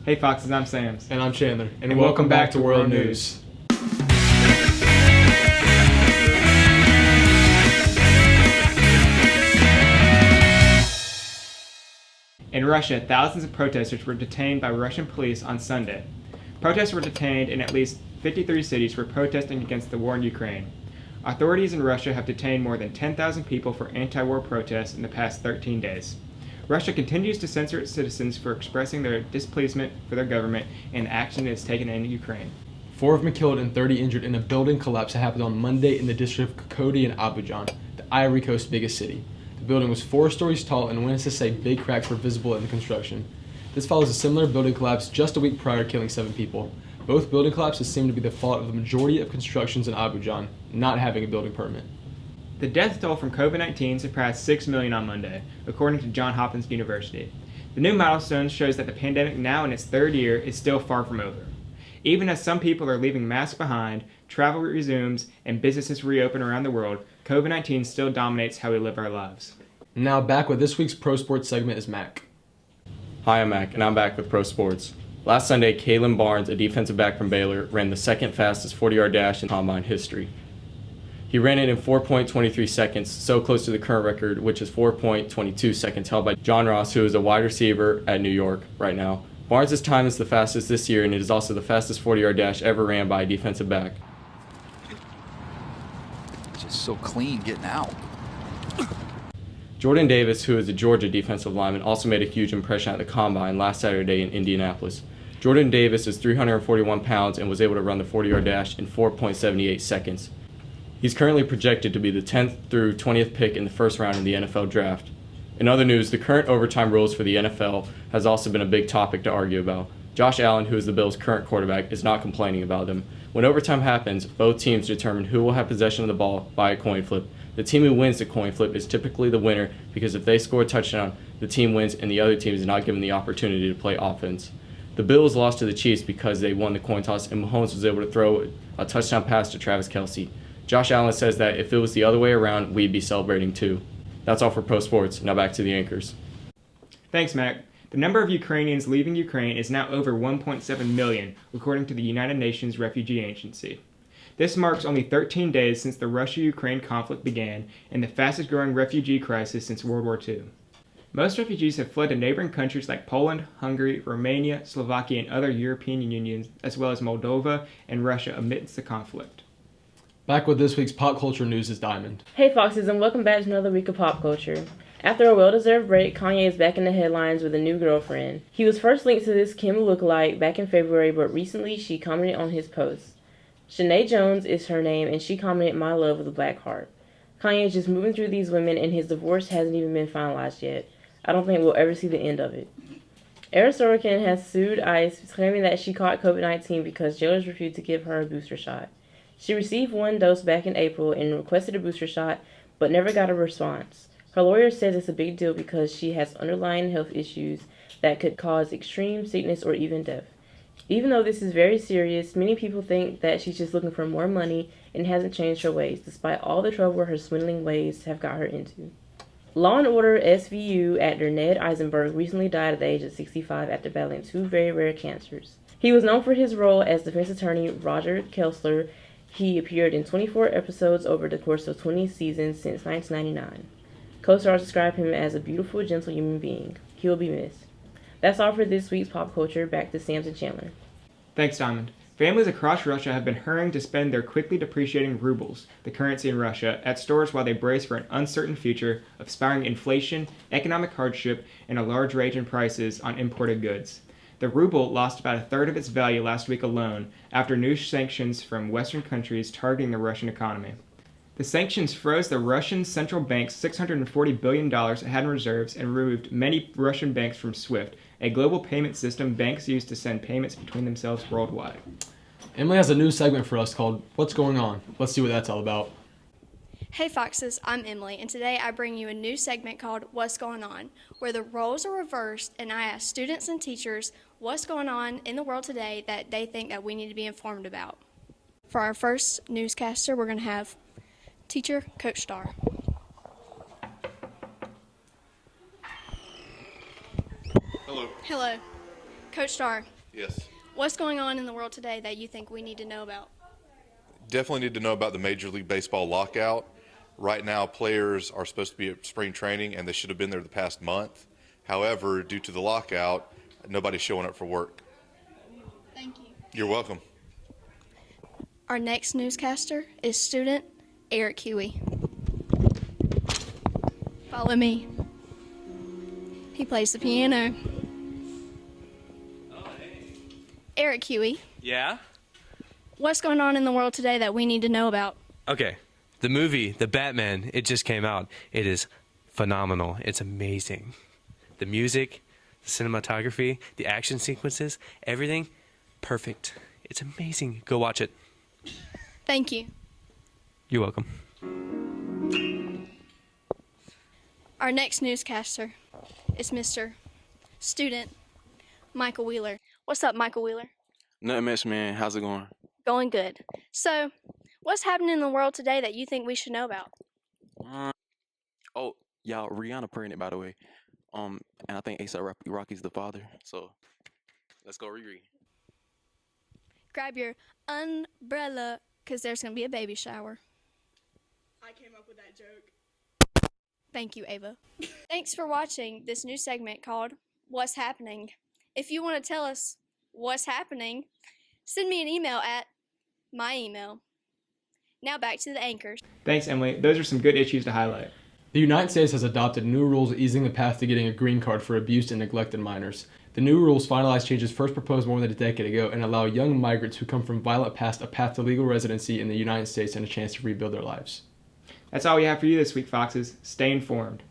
Hey Foxes, I'm Sams. And I'm Chandler. And welcome back to World News. In Russia, thousands of protesters were detained by Russian police on Sunday. Protesters were detained in at least 53 cities for protesting against the war in Ukraine. Authorities in Russia have detained more than 10,000 people for anti-war protests in the past 13 days. Russia continues to censor its citizens for expressing their displeasure for their government and the action it has taken in Ukraine. 4 have been killed and 30 injured in a building collapse that happened on Monday in the district of Kokodi in Abujan, the Ivory Coast's biggest city. The building was 4 stories tall, and witnesses say big cracks were visible in the construction. This follows a similar building collapse just a week prior, killing 7 people. Both building collapses seem to be the fault of the majority of constructions in Abujan not having a building permit. The death toll from COVID-19 surpassed 6 million on Monday, according to Johns Hopkins University. The new milestone shows that the pandemic, now in its 3rd year, is still far from over. Even as some people are leaving masks behind, travel resumes, and businesses reopen around the world, COVID-19 still dominates how we live our lives. Now back with this week's Pro Sports segment is Mac. Hi, I'm Mac, and I'm back with Pro Sports. Last Sunday, Kalen Barnes, a defensive back from Baylor, ran the second fastest 40-yard dash in Combine history. He ran it in 4.23 seconds, so close to the current record, which is 4.22 seconds, held by John Ross, who is a wide receiver at New York right now. Barnes' time is the fastest this year, and it is also the fastest 40-yard dash ever ran by a defensive back. Just so clean getting out. Jordan Davis, who is a Georgia defensive lineman, also made a huge impression at the Combine last Saturday in Indianapolis. Jordan Davis is 341 pounds and was able to run the 40-yard dash in 4.78 seconds. He's currently projected to be the 10th through 20th pick in the first round in the NFL draft. In other news, the current overtime rules for the NFL has also been a big topic to argue about. Josh Allen, who is the Bills' current quarterback, is not complaining about them. When overtime happens, both teams determine who will have possession of the ball by a coin flip. The team who wins the coin flip is typically the winner because if they score a touchdown, the team wins and the other team is not given the opportunity to play offense. The Bills lost to the Chiefs because they won the coin toss and Mahomes was able to throw a touchdown pass to Travis Kelce. Josh Allen says that if it was the other way around, we'd be celebrating too. That's all for Pro Sports. Now back to the anchors. Thanks, Mac. The number of Ukrainians leaving Ukraine is now over 1.7 million, according to the United Nations Refugee Agency. This marks only 13 days since the Russia-Ukraine conflict began and the fastest-growing refugee crisis since World War II. Most refugees have fled to neighboring countries like Poland, Hungary, Romania, Slovakia, and other European unions, as well as Moldova and Russia amidst the conflict. Back with this week's pop culture news is Diamond. Hey Foxes, and welcome back to another week of pop culture. After a well-deserved break, Kanye is back in the headlines with a new girlfriend. He was first linked to this Kim lookalike back in February, but recently she commented on his post. Shanae Jones is her name, and she commented, "My love," with a black heart. Kanye is just moving through these women, and his divorce hasn't even been finalized yet. I don't think we'll ever see the end of it. Eris Sorokin has sued ICE, claiming that she caught COVID-19 because jailers refused to give her a booster shot. She received 1 dose back in April and requested a booster shot, but never got a response. Her lawyer says it's a big deal because she has underlying health issues that could cause extreme sickness or even death. Even though this is very serious, many people think that she's just looking for more money and hasn't changed her ways, despite all the trouble her swindling ways have got her into. Law & Order SVU actor Ned Eisenberg recently died at the age of 65 after battling 2 very rare cancers. He was known for his role as defense attorney Roger Kessler. He appeared in 24 episodes over the course of 20 seasons since 1999. Co-stars describe him as a beautiful, gentle human being. He will be missed. That's all for this week's pop culture. Back to Sams and Chandler. Thanks, Diamond. Families across Russia have been hurrying to spend their quickly depreciating rubles, the currency in Russia, at stores while they brace for an uncertain future of spiraling inflation, economic hardship, and a large range in prices on imported goods. The ruble lost about a third of its value last week alone after new sanctions from Western countries targeting the Russian economy. The sanctions froze the Russian central bank's $640 billion it had in reserves and removed many Russian banks from SWIFT, a global payment system banks use to send payments between themselves worldwide. Emily has a new segment for us called What's Going On? Let's see what that's all about. Hey Foxes, I'm Emily, and today I bring you a new segment called What's Going On, where the roles are reversed and I ask students and teachers what's going on in the world today that they think that we need to be informed about. For our first newscaster, we're going to have teacher Coach Starr. Hello. Hello. Coach Starr, Yes. what's going on in the world today that you think we need to know about? Definitely need to know about the Major League Baseball lockout. Right now, players are supposed to be at spring training, and they should have been there the past month. However, due to the lockout, nobody's showing up for work. Thank you. You're welcome. Our next newscaster is student Eric Huey. Follow me. He plays the piano. Eric Huey, Yeah? what's going on in the world today that we need to know about? Okay. The movie, The Batman, it just came out. It is phenomenal. It's amazing. The music, the cinematography, the action sequences, everything, perfect. It's amazing. Go watch it. Thank you. You're welcome. Our next newscaster is Mr. Student Michael Wheeler. What's up, Michael Wheeler? Nothing much, man. How's it going? Going good. So, what's happening in the world today that you think we should know about? Oh, y'all, Rihanna pregnant, by the way. And I think A$AP Rocky's the father. So, let's go Riri. Grab your umbrella, because there's going to be a baby shower. I came up with that joke. Thank you, Ava. Thanks for watching this new segment called What's Happening. If you want to tell us what's happening, send me an email at my email. Now back to the anchors. Thanks, Emily. Those are some good issues to highlight. The United States has adopted new rules easing the path to getting a green card for abused and neglected minors. The new rules finalize changes first proposed more than a decade ago and allow young migrants who come from violent past a path to legal residency in the United States and a chance to rebuild their lives. That's all we have for you this week, Foxes. Stay informed.